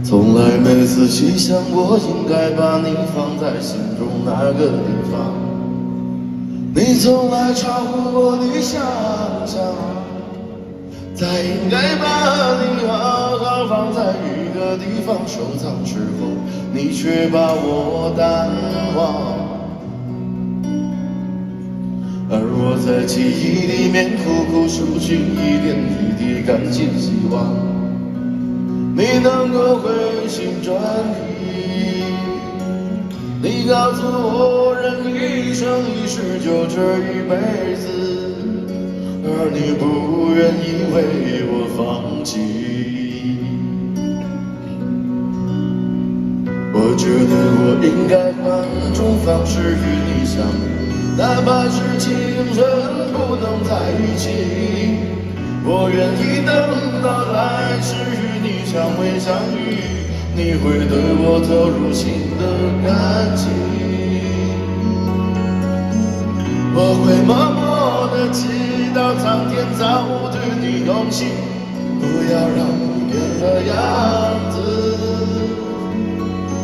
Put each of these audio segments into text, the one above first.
从来没仔细想过，应该把你放在心中哪个地方。你从来超乎我的想象，才应该把你好好放在一个地方收藏之后，你却把我淡忘。而我在记忆里面苦苦数据，一点一滴感激希望你能够回心转意。你告诉我，人一生一世就这一辈子，而你不愿意为我放弃。我觉得我应该换种方式与你相遇，哪怕是情人不能在一起，我愿意等到来世与你相会相遇，你会对我投入新的感情。我会默默地祈祷苍天早对你用心，不要让你变了样子。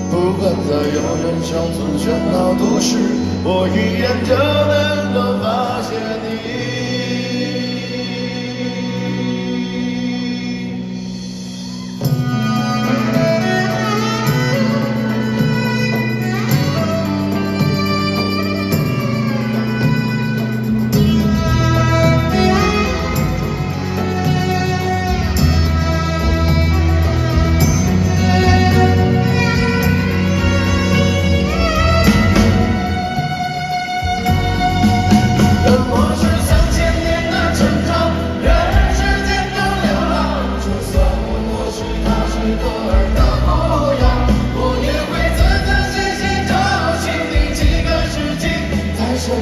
不管再有人相处喧闹都市，我一眼就能够发现你。生命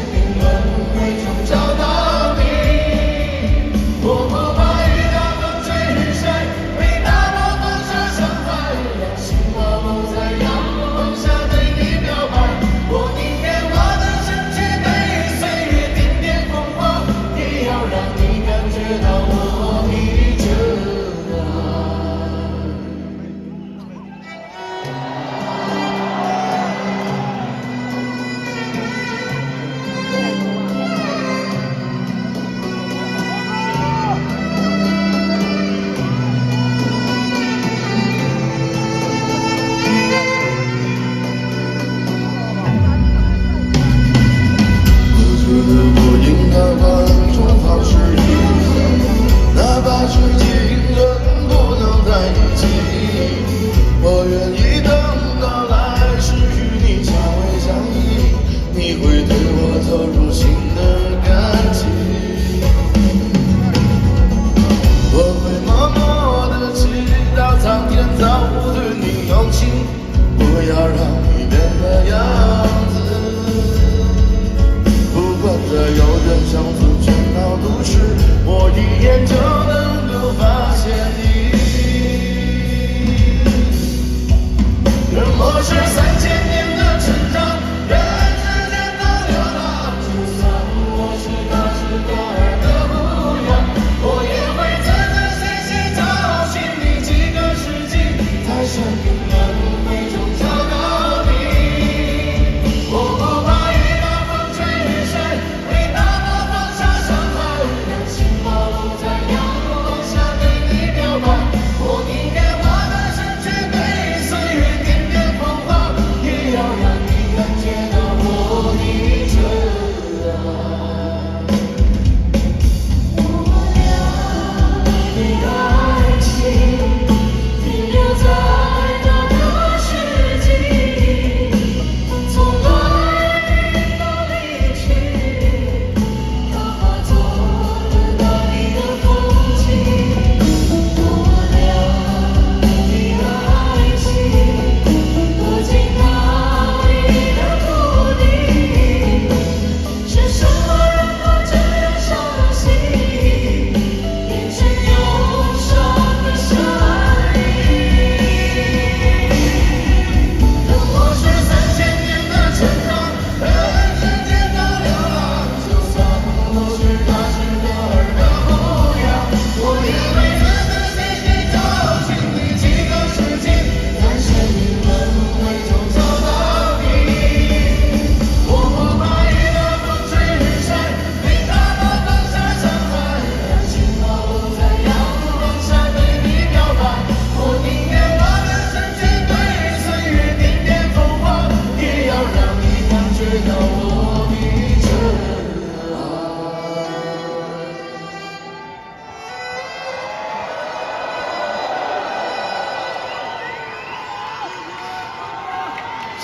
轮回中找到你。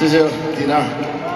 谢谢迪娜。